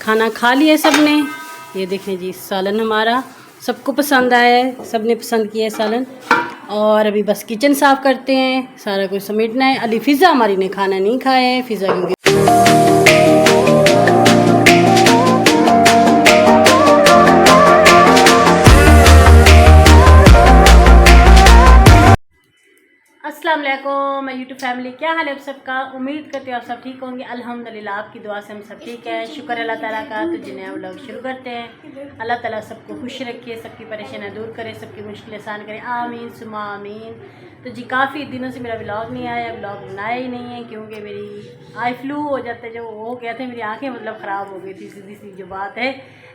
खाना खा लिया सबने। ये देखें जी सालन हमारा सबको पसंद आया है, सबने पसंद किया है सालन। और अभी बस किचन साफ़ करते हैं, सारा कुछ समेटना है। अली फ़िज़ा हमारी ने खाना नहीं खाया है, फ़िज़ा क्योंकि अस्सलाम वालेकुम यूट्यूब फैमिली, क्या हाल है आप सबका। उम्मीद करते हो आप सब ठीक होंगे। अल्हम्दुलिल्लाह आपकी दुआ से हम सब ठीक है, शुक्र अल्लाह ताला का। तो जो नया व्लॉग शुरू करते हैं, अल्लाह ताला सबको खुश रखे, सबकी परेशानियाँ दूर करे, सबकी मुश्किलें आसान करे, आमीन सुमा आमीन। तो जी काफ़ी दिनों से मेरा व्लॉग नहीं आया, व्लॉग बनाया ही नहीं है क्योंकि मेरी आई फ्लू हो जाते जो हो गया था, मेरी आँखें मतलब ख़राब हो गई थी। सीधी सी जो बात है,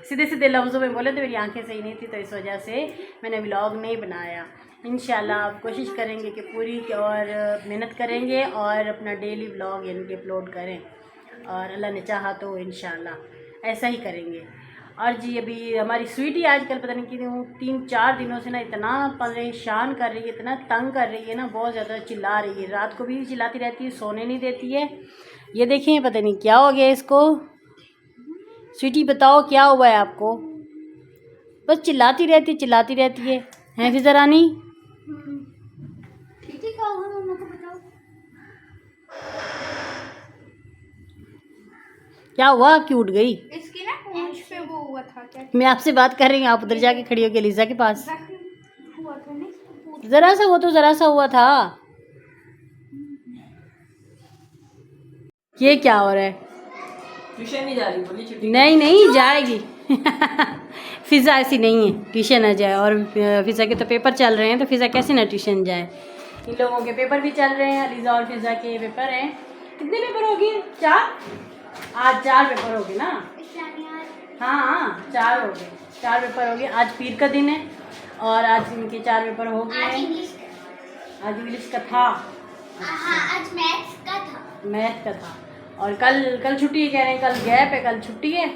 सीधे सीधे लफ्ज़ों में बोले तो मेरी आँखें सही नहीं थी, तो इस वजह से मैंने व्लॉग नहीं बनाया। इंशाल्लाह आप कोशिश करेंगे कि पूरी और मेहनत करेंगे और अपना डेली व्लॉग यानी कि अपलोड करें, और अल्लाह ने चाहा तो इंशाल्लाह ऐसा ही करेंगे। और जी अभी हमारी स्वीटी आजकल पता नहीं क्यों 3-4 दिनों से ना इतना परेशान कर रही है, इतना तंग कर रही है ना, बहुत ज़्यादा चिल्ला रही है। रात को भी चिल्लाती रहती है, सोने नहीं देती है। ये देखें पता नहीं क्या हो गया इसको। स्वीटी बताओ क्या हुआ है आपको। बस चिल्लाती रहती है हैं फिज़ा रानी। क्या हुआ, क्यों उठ गई। इसकी ना पूंछ पे वो हुआ था क्या, मैं आपसे बात कर रही हूँ, आप उधर जाके खड़ी हो गई लीजा के पास। हुआ था नहीं ज़रा सा, वो तो ज़रा सा हुआ था। ये क्या हो रहा है। ट्यूशन नहीं जा रही, बोली छुट्टी। नहीं जाएगी फ़िज़ा ऐसी नहीं है ट्यूशन ना जाए, और फ़िज़ा के तो पेपर चल रहे हैं, तो फ़िज़ा कैसे ना ट्यूशन जाए। इन लोगों के पेपर भी चल रहे हैं, लीजा और फ़िज़ा के पेपर हैं। कितने पेपर हो गए, 4? आज 4 पेपर हो गए ना। हाँ 4 हो गए, 4 पेपर हो गए। आज पीर का दिन है और आज इनके 4 पेपर हो गए हैं। आज इंग्लिश का था, आज मैथ का था। और कल छुट्टी कह रहे हैं, कल गैप है, कल छुट्टी है।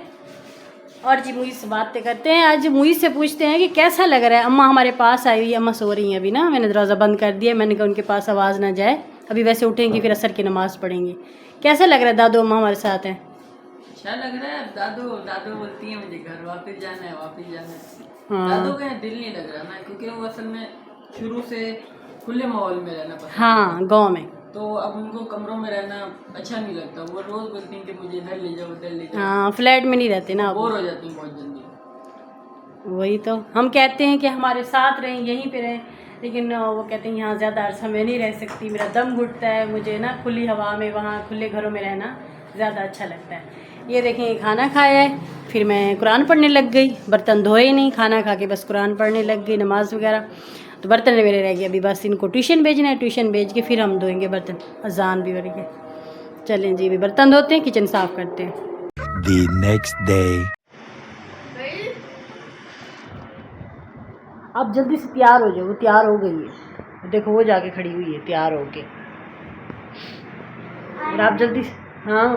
और जी मुझे से बातें करते हैं, आज मुझे से पूछते हैं कि कैसा लग रहा है। अम्मा हमारे पास आई हुई, अम्मा सो रही हैं अभी ना, मैंने दरवाज़ा बंद कर दिया, मैंने कहा उनके पास आवाज़ ना जाए। अभी वैसे उठेंगी फिर असर की नमाज़ पढ़ेंगी। कैसा लग रहा है, दादू अम्मा हमारे साथ हैं। अच्छा लग रहा है। दादू बोलती है मुझे घर वापस जाना है, वापस जाना है। हाँ दादू का दिल नहीं लग रहा ना, क्योंकि वो असल में शुरू से खुले माहौल में रहना पसंद। हाँ गाँव में। तो अब उनको कमरों में रहना अच्छा नहीं लगता। वो रोज बोलती हैं कि मुझे इधर ले जाओ, उधर ले जाओ। हाँ फ्लैट में नहीं रहते ना, बोर हो जाती हैं बहुत जल्दी। वही तो हम कहते हैं कि हमारे साथ रहें, यहीं पे रहें, लेकिन वो कहते हैं यहाँ ज़्यादा अरसा मैं नहीं रह सकती, मेरा दम घुटता है, मुझे ना खुली हवा में, वहाँ खुले घरों में रहना ज़्यादा अच्छा लगता है। ये देखें खाना खाया है, फिर मैं कुरान पढ़ने लग गई, बर्तन धोए नहीं, खाना खा के बस कुरान पढ़ने लग गई, नमाज़ वगैरह। तो बर्तन मेरे रह गए, अभी बस इनको ट्यूशन भेजना है, ट्यूशन भेज के फिर हम धोएंगे बर्तन, अजान भी हो रही है। चलें जी अभी बर्तन धोते हैं, किचन साफ़ करते हैं। The next day. आप जल्दी से तैयार हो जाओ, वो तैयार हो गई है, देखो वो जाके खड़ी हुई है तैयार हो के। और आप जल्दी से, हाँ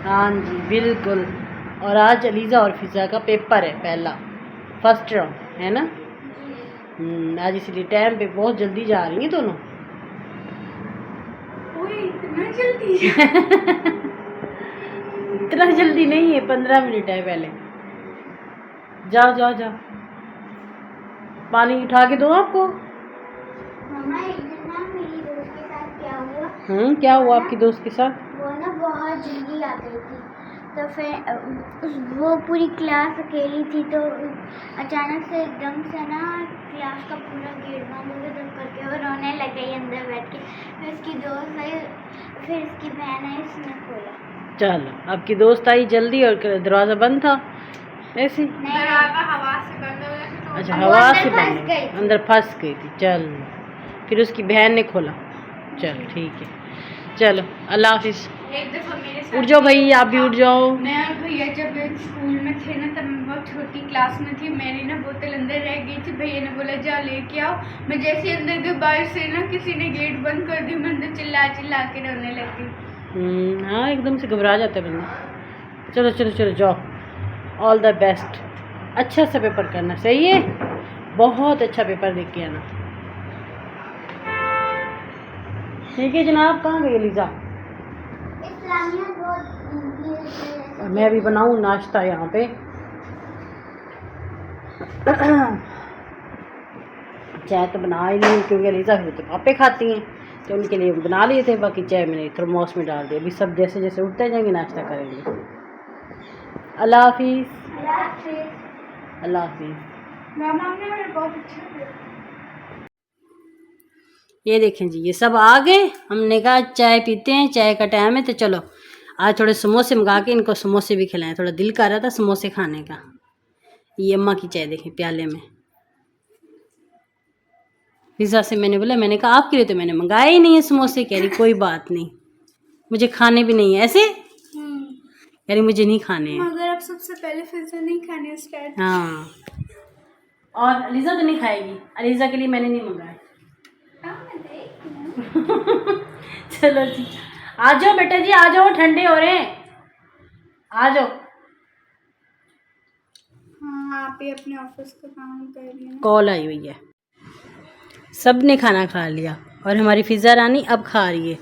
हाँ जी बिल्कुल। और आज अलीज़ा और फ़िज़ा का पेपर है, पहला फर्स्ट टर्म है ना। आज इसलिए टाइम पे बहुत जल्दी जा रही हैं दोनों। इतना जल्दी इतना जल्दी नहीं है, 15 मिनट है पहले। जाओ पानी उठा के दो आपको। मामा एक दिन ना मेरी दोस्त के साथ क्या हुआ, क्या हुआ आपकी दोस्त के साथ। वो ना बहुत जल्दी आ गई थी, तो फिर वो पूरी क्लास अकेली थी, तो अचानक से एकदम से ना क्लास का पूरा गेट बंद हो गया, तब करके वो रोने लग गई अंदर बैठ के। फिर उसकी दोस्त आई, फिर उसकी बहन आई, उसने खोला। चलो आपकी दोस्त आई जल्दी और दरवाज़ा बंद था ऐसे। दरवाजा हवा से बंद हो गया था, अच्छा हवा से फंस बंद, गई थी। अंदर फंस गई थी। चल फिर उसकी बहन ने खोला। चल ठीक है, चलो अल्लाह हाफिज़। एक दफ़ा मेरे साथ उठ जाओ भाई, आप भी उठ जाओ। मैं और भैया जब स्कूल में थे ना, तब मैं बहुत छोटी क्लास में थी, मेरी ना बोतल अंदर रह गई थी, भैया ने बोला जा लेके आओ। मैं जैसे ही अंदर गई, बाहर से ना किसी ने गेट बंद कर दी, मैं अंदर चिल्ला के रोने लग गई। हाँ एकदम से घबरा जाता है बंदा। चलो जाओ, ऑल द बेस्ट। अच्छा सा पेपर करना, सही है, बहुत अच्छा पेपर देख के आना। ठीक है जनाब, कहाँ गई लीजा। और मैं अभी बनाऊँ नाश्ता यहाँ पे। चाय तो बना ही नहीं क्योंकि अलीज़ा फिर तो पापे खाती हैं, तो उनके लिए बना लिए थे। बाकी चाय मैंने थर्मोस में डाल दिया। अभी सब जैसे जैसे उठते जाएंगे नाश्ता करेंगे। अल्लाह हाफिज़। अल्लाह हाफिज़। ये देखें जी, ये सब आ गए। हमने कहा चाय पीते हैं, चाय का टाइम है, तो चलो आज थोड़े समोसे मंगा के इनको समोसे भी खिलाएं। थोड़ा दिल कर रहा था समोसे खाने का। ये अम्मा की चाय देखें प्याले में। पिज़्ज़ा से मैंने बोला, मैंने कहा आपके लिए तो मैंने मंगाया ही नहीं है समोसे। कह रही कोई बात नहीं, मुझे खाने भी नहीं है। ऐसे कह रही मुझे नहीं खाने हैं। मगर अब सबसे पहले पिज़्ज़ा नहीं खाने स्टार्ट। हाँ, और अलीज़ा तो नहीं खाएगी। अलीज़ा के लिए मैंने नहीं मंगाया। चलो जी, आ जाओ बेटा जी, आ जाओ, ठंडे हो रहे हैं, आ जाओ। हाँ, आप ही अपने ऑफिस का काम कर रही हैं। कॉल आई हुई है। सब ने खाना खा लिया और हमारी फिज़ा रानी अब खा रही है।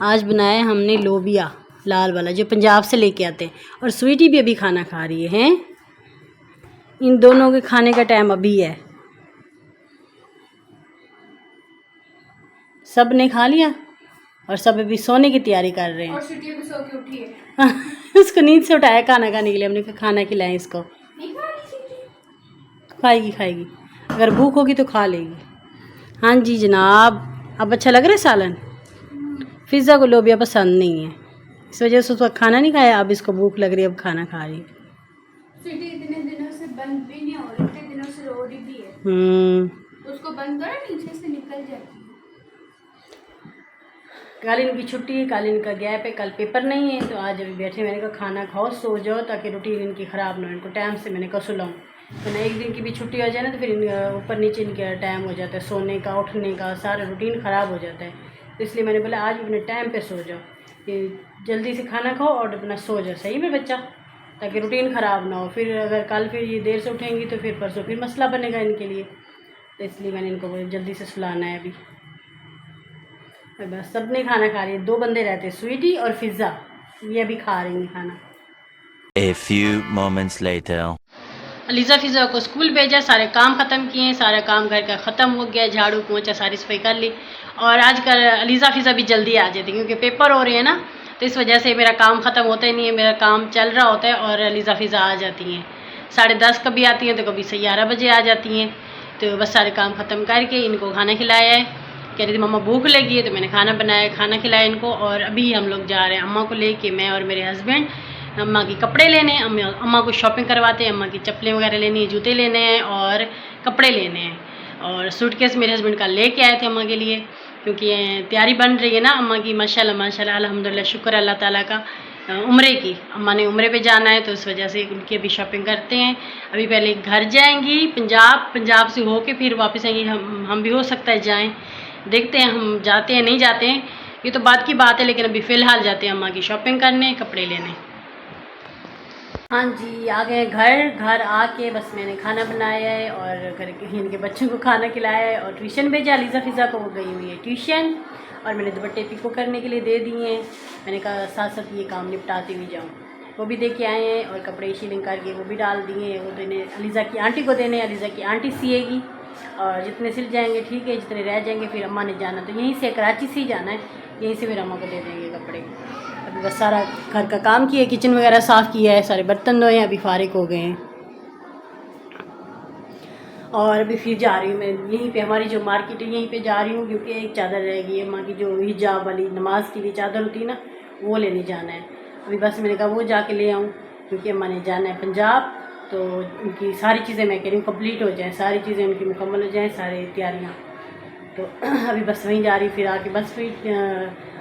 आज बनाया हमने लोबिया लाल वाला जो पंजाब से लेके आते हैं, और स्वीटी भी अभी खाना खा रही है। हैं, इन दोनों के खाने का टाइम अभी है। सब ने खा लिया और सब अभी सोने की तैयारी कर रहे हैं। और स्वीटी भी सो के उठी है। उसको नींद से उठाया खाना खाने के लिए। हमने कहा खाना खिलाएं इसको। नहीं खा रही स्वीटी? खाएगी खाएगी, अगर भूख होगी तो खा लेगी। हाँ जी जनाब, अब अच्छा लग रहा है सालन। फिज़ा को लोबिया पसंद नहीं है, इस वजह से उस वक्त खाना नहीं खाया। अब इसको भूख लग रही है, अब खाना खा रही है। स्वीटी इतने दिनों से बंद भी नहीं हो रही, इतने दिनों से रो रही भी है। उसको बंद करो, नीचे से निकल जाती है। कल इनकी छुट्टी है, कल इनका गैप है, कल पेपर नहीं है, तो आज अभी बैठे। मैंने कहा खाना खाओ, सो जाओ, ताकि रूटीन इनकी ख़राब ना हो। इनको टाइम से मैंने कहा सुलाऊँ, तो ना एक दिन की भी छुट्टी हो जाए ना, तो फिर ऊपर नीचे इनका टाइम हो जाता है सोने का, उठने का, सारा रूटीन ख़राब हो जाता है। तो इसलिए मैंने बोला आज अपने टाइम पे सो जाओ, कि जल्दी से खाना खाओ और अपना सो जाओ। सही में बच्चा, ताकि रूटीन ख़राब ना हो। फिर अगर कल फिर ये देर से उठेंगी तो फिर परसों फिर मसला बनेगा इनके लिए। तो इसलिए मैंने इनको जल्दी से सुलाना है अभी। बस सब ने खाना खा लिया। 2 बंदे रहते, स्वीटी और फिज़ा, ये अभी खा रही हैं खाना। A few moments later. Aliza फ़िज़ा को स्कूल भेजा, सारे काम ख़त्म किए, सारा काम घर का ख़त्म हो गया, झाड़ू पोंछा सारी सफाई कर ली। और आजकल अलीज़ा फ़िज़ा भी जल्दी आ जाती क्योंकि पेपर हो रहे हैं ना, तो इस वजह से मेरा काम ख़त्म होता ही नहीं है। मेरा काम चल रहा होता है और अलीज़ा फ़िज़ा आ जाती हैं 10:30 कभी आती हैं, तो कभी 11 बजे आ जाती हैं। तो बस सारे काम ख़त्म करके इनको खाना खिलाया है। कह रही थी मम्मा भूख लगी है, तो मैंने खाना बनाया, खाना खिलाया इनको। और अभी हम लोग जा रहे हैं अम्मा को लेके, मैं और मेरे हस्बैंड, अम्मा की कपड़े लेने हैं। अम्मा को शॉपिंग करवाते हैं, अम्मा की चप्पलें वगैरह लेनी है, जूते लेने हैं और कपड़े लेने हैं। और सूटकेस मेरे हस्बैंड का लेके आए थे अम्मा के लिए, क्योंकि तैयारी बन रही है ना अम्मा की, माशाल्लाह माशाल्लाह अल्हम्दुलिल्लाह, शुक्र अल्लाह ताला का, उम्रे की। अम्मा ने उम्रे पे जाना है, तो इस वजह से उनकी अभी शॉपिंग करते हैं। अभी पहले घर जाएंगी पंजाब से होके फिर वापस आएंगी। हम भी हो सकता है जाएँ, देखते हैं हम जाते हैं नहीं जाते हैं, ये तो बात की बात है। लेकिन अभी फ़िलहाल जाते हैं अम्मा की शॉपिंग करने, कपड़े लेने। हाँ जी, आ गए घर आके बस मैंने खाना बनाया है और घर के इनके बच्चों को खाना खिलाया है और ट्यूशन भेजा। अलीज़ा फ़िज़ा को वो गई हुई है ट्यूशन, और मैंने दुपट्टे पिको करने के लिए दे दिए हैं। मैंने कहा साथ साथ ये काम निपटाती हुई जाऊँ। वो भी दे के आए हैं और कपड़े शीलिंग करके वो भी डाल दिए हैं। वो देने अलीज़ा की आंटी को देने, अलीज़ा की आंटी सिएगी, और जितने सिल जाएंगे ठीक है, जितने रह जाएंगे फिर अम्मा ने जाना तो यहीं से, कराची से ही जाना है, यहीं से फिर अम्मा को दे देंगे कपड़े। अभी बस सारा घर का काम किया, किचन वगैरह साफ़ किया है, सारे बर्तन धोए हैं, अभी फारिग हो गए हैं। और अभी फिर जा रही हूँ मैं यहीं पे, हमारी जो मार्केट है यहीं पे जा रही हूँ, क्योंकि एक चादर रहेगी अम्मा की, जो हिजाब वाली नमाज के लिए चादर होती है ना, वो लेने जाना है। अभी बस मैंने कहा वो जाके ले आऊँ, क्योंकि अम्मा ने जाना है पंजाब, तो उनकी सारी चीज़ें मैं कह रही हूँ कंप्लीट हो जाएँ, सारी चीज़ें उनकी मुकम्मल हो जाएँ, सारी तैयारियाँ। तो अभी बस वहीं जा रही, फिर आके बस फिर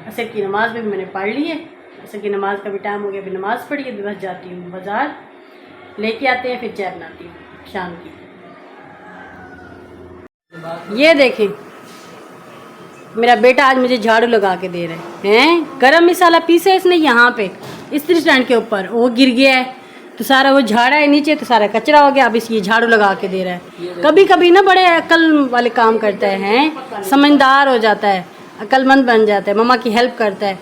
असर की नमाज़ भी मैंने पढ़ ली है। असर की नमाज़ का भी टाइम हो गया, अभी नमाज़ पढ़ी है, बस जाती हूँ बाज़ार, लेके आते हैं, फिर चाय बनाती हूँ शाम की। ये देखें मेरा बेटा आज मुझे झाड़ू लगा के दे रहे हैं। गरम मसाला पीसा है इसने यहाँ पे इस्त्री स्टैंड के ऊपर, वो गिर गया है तो सारा वो झाड़ा है नीचे, तो सारा कचरा हो गया। अब इस ये झाड़ू लगा के दे रहा है। कभी कभी ना बड़े अक्ल वाले काम करता है, समझदार हो जाता है, अक्लमंद बन जाता है, मम्मा की हेल्प करता है।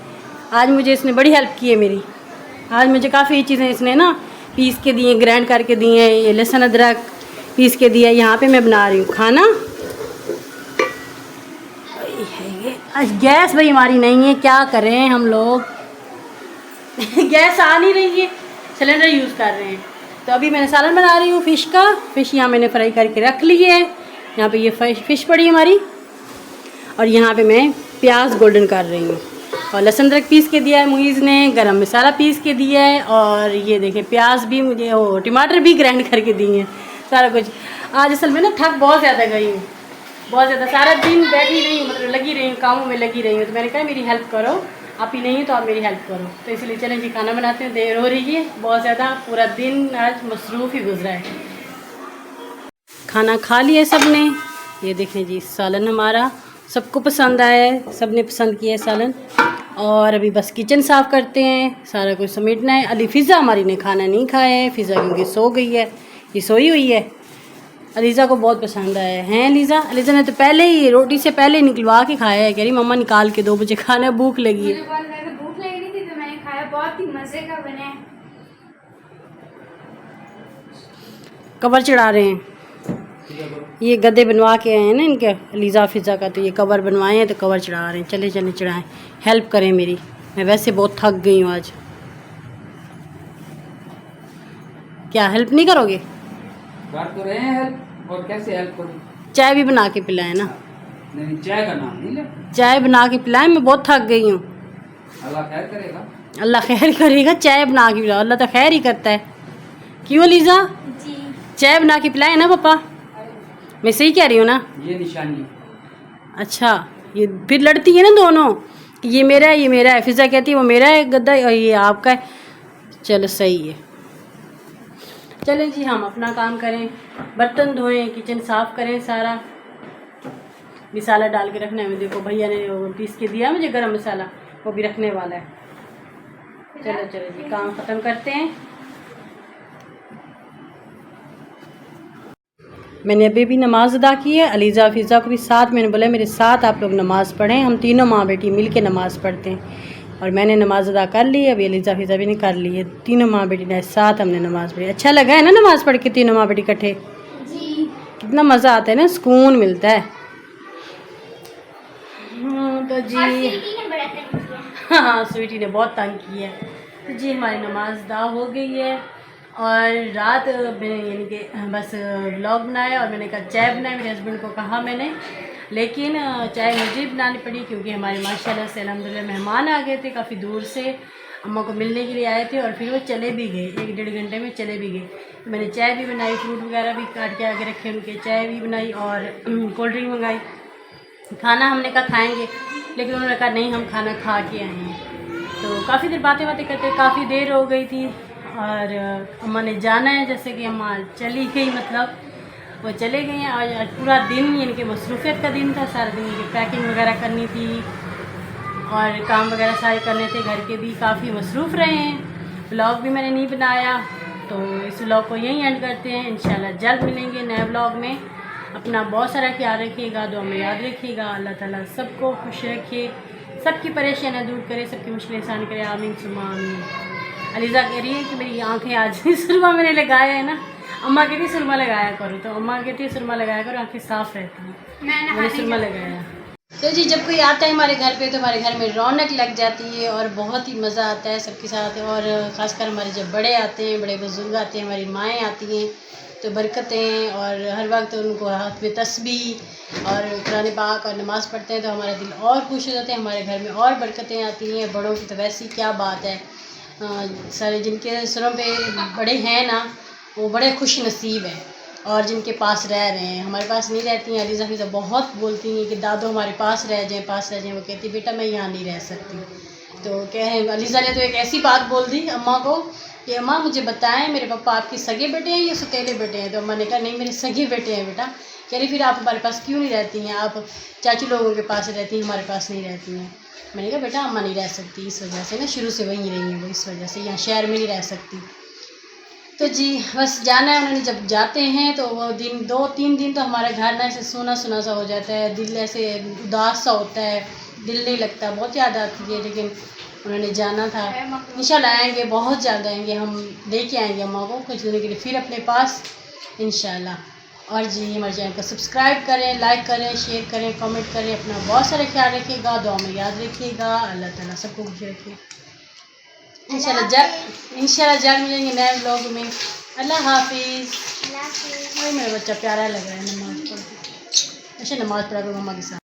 आज मुझे इसने बड़ी हेल्प की है मेरी। आज मुझे काफ़ी चीज़ें इसने ना पीस के दिए, ग्राइंड करके दिए हैं, ये लहसुन अदरक पीस के दिया। यहाँ पे मैं बना रही हूँ खाना। आज गैस भाई हमारी नहीं है, क्या करें हम लोग गैस आ नहीं रही है, सिलेंडर यूज़ कर रहे हैं। तो अभी मैंने सालन बना रही हूँ फ़िश का। फ़िश यहाँ मैंने फ्राई करके रख ली है। यहाँ पे ये फ़िश पड़ी हमारी, और यहाँ पे मैं प्याज गोल्डन कर रही हूँ, और लहसुन अदरक पीस के दिया है मुईज़ ने, गरम मसाला पीस के दिया है, और ये देखें प्याज भी मुझे, वो टमाटर भी ग्राइंड करके दिए हैं, सारा कुछ। आज असल में ना थक बहुत ज़्यादा गई हूँ, बहुत ज़्यादा, सारा दिन बैठी रही हूँ, मतलब लगी रही हूँ, कामों में लगी रही हूँ। तो मैंने कहा मेरी हेल्प करो, आप ही नहीं तो आप मेरी हेल्प करो। तो इसलिए चलें जी खाना बनाते हैं, देर हो रही है बहुत ज़्यादा, पूरा दिन आज मसरूफ़ ही गुजरा है। खाना खा लिया सब ने। ये देखें जी सालन हमारा सबको पसंद आया है, सब ने पसंद किया है सालन। और अभी बस किचन साफ़ करते हैं, सारा कुछ समेटना है। अली फ़िज़ा हमारी ने खाना नहीं खाया है, फ़िज़ा क्योंकि सो गई है, ये सोई हुई है। अलीज़ा को बहुत पसंद आया है अलीज़ा। अलीज़ा ने तो पहले ही रोटी से पहले निकलवा के खाया है, कह रही मम्मा निकाल के 2 बजे खाना, भूख लगी है। भूख लगी नहीं थी तो मैंने खाया, बहुत ही मज़े का बना है। कवर चढ़ा रहे हैं, ये गद्दे बनवा के आए हैं ना इनके अलीज़ा फ़िज़ा का, तो ये कवर बनवाए हैं तो कवर चढ़ा रहे हैं। चले चले चढ़ाएं, हेल्प करें मेरी, मैं वैसे बहुत थक गई हूँ आज। क्या हेल्प नहीं करोगे? कर तो रहे हैं हेल्प, और कैसे हेल्प करूँ? चाय भी बना के पिलाएं ना। नहीं, चाय का नाम नहीं ले। चाय बना के पिलाएं, मैं बहुत थक गई हूँ। अल्लाह खैर करेगा। अल्लाह खैर करेगा, चाय बना के पिलाओ, अल्लाह तो खैर ही करता है। क्यों अलीज़ा? जी चाय बना के पिलाएं ना पापा, मैं सही कह रही हूँ ना? ये निशानी। अच्छा, ये फिर लड़ती है ना दोनों, ये मेरा है ये मेरा है। फ़िज़ा कहती है वो मेरा है गद्दा और ये आपका है। चलो सही है। चलें जी हम अपना काम करें, बर्तन धोएं, किचन साफ़ करें सारा। मसाला डाल के रखना है, देखो भैया ने वो पीस के दिया मुझे गरम मसाला, वो भी रखने वाला है। चलो चलो जी काम ख़त्म करते हैं। मैंने अभी भी नमाज़ अदा की है, अलीज़ा फ़िज़ा को भी साथ मैंने बोला मेरे साथ आप लोग नमाज़ पढ़ें, हम तीनों माँ बेटी मिल के नमाज़ पढ़ते हैं। और मैंने नमाज़ अदा कर ली, अभी अलीज़ा फ़िज़ा भी ने कर ली है, तीनों माँ बेटी ने साथ हमने नमाज़ पढ़ी। अच्छा लगा है ना नमाज़ पढ़ के तीनों माँ बेटी इकट्ठे? जी कितना मज़ा आता है ना, सुकून मिलता है। तो जी स्वीटी ने बड़ा तंग किया। हाँ स्वीटी ने बहुत तंग किया है। तो जी हमारी नमाज अदा हो गई है, और रात मैंने यानी कि बस व्लॉग बनाया, और मैंने कहा चाय बनाए, मेरे हस्बैंड को कहा मैंने, लेकिन चाय मुझे बनानी पड़ी क्योंकि हमारे माशाल्लाह से अल्हम्दुलिल्लाह मेहमान आ गए थे काफ़ी दूर से, अम्मा को मिलने के लिए आए थे, और फिर वो चले भी गए, 1-1.5 घंटे में चले भी गए। तो मैंने चाय भी बनाई, फ्रूट वगैरह भी काट के आगे रखे उनके, चाय भी बनाई और कोल्ड ड्रिंक मंगाई। खाना हमने कहा खाएँगे, लेकिन उन्होंने कहा नहीं हम खाना खा के आए हैं। तो काफ़ी देर बातें करते काफ़ी देर हो गई थी, और अम्मा ने जाना है, जैसे कि अम्मा चली गई, मतलब वो चले गए हैं। आज पूरा दिन यानी कि मसरूफ़ियत का दिन था, सारा दिन की पैकिंग वगैरह करनी थी और काम वगैरह सारे करने थे, घर के भी काफ़ी मसरूफ़ रहे हैं। व्लॉग भी मैंने नहीं बनाया, तो इस व्लॉग को यहीं एंड करते हैं। इंशाल्लाह जल्द मिलेंगे नए व्लॉग में। अपना बहुत सारा ख्याल रखिएगा, दुआ में याद रखिएगा। अल्लाह ताला सबको खुश रखे, सबकी परेशानियाँ दूर करे, सबकी मुश्किलें आसान करे, आमीन सुम्मा आमीन। अलीज़ा कह रही है कि मेरी आंखें आज सुरमा मैंने लगाया है ना, अम्मा कहती सुरमा लगाया करो, तो अम्मा कहती है सुरमा लगाया करो, आंखें साफ़ रहती हैं। मैंने सुरमा लगाया। तो जी जब कोई आता है हमारे घर पे तो हमारे घर में रौनक लग जाती है और बहुत ही मज़ा आता है सबके साथ। और ख़ासकर हमारे जब बड़े आते हैं, बड़े बुज़ुर्ग आते हैं, हमारी माएँ आती हैं, तो बरकतें, और हर वक्त उनको हाथ में तस्बीह और कुरान पाक और नमाज़ पढ़ते हैं तो हमारा दिल और खुश हो जाता है, हमारे घर में और बरकतें आती हैं। बड़ों की तो वैसी क्या बात है, सारे जिनके सरों पे बड़े हैं ना वो बड़े खुश नसीब हैं, और जिनके पास रह रहे हैं, हमारे पास नहीं रहती हैं। अलीज़ा फ़िज़ा बहुत बोलती हैं कि दादो हमारे पास रह जाएं, पास रह जाएं। वो कहती बेटा मैं यहाँ नहीं रह सकती। तो कह अलीज़ा ने तो एक ऐसी बात बोल दी अम्मा को कि अम्मा मुझे बताएं मेरे पापा आपके सगे बेटे हैं या सौतेले बेटे हैं? तो अम्मा ने कहा नहीं मेरे सगे बेटे हैं बेटा। कह रही फिर आप हमारे पास क्यों नहीं रहती हैं, आप चाचू लोगों के पास रहती हैं, हमारे पास नहीं रहती हैं। मैंने कहा बेटा अम्मा नहीं रह सकती, इस वजह से ना शुरू से वहीं रही हैं वो, इस वजह से यहाँ शहर में नहीं रह सकती। तो जी बस जाना है उन्होंने। जब जाते हैं तो वो दिन 2-3 दिन तो हमारा घर ना ऐसे सोना सुना सा हो जाता है, दिल ऐसे उदास सा होता है, दिल नहीं लगता, बहुत याद आती है। लेकिन उन्होंने जाना था। इंशाल्लाह आएंगे, बहुत ज़्यादा आएंगे, हम लेके आएंगे अम्मा को कुछ दिनों के लिए फिर अपने पास इंशाल्लाह। और जी हमारे चैनल को सब्सक्राइब करें, लाइक करें, शेयर करें, कमेंट करें। अपना बहुत सारा ख्याल रखिएगा, दुआ में याद रखिएगा। अल्लाह ताला सबको खुश रखिए। इंशाल्लाह जल्द मिलेंगे नए व्लॉग में। अल्लाह हाफिज़। वही मेरा बच्चा प्यारा लग रहा है नमाज़ पढ़ के। अच्छा नमाज़ पढ़ा करो मम्मा के साथ।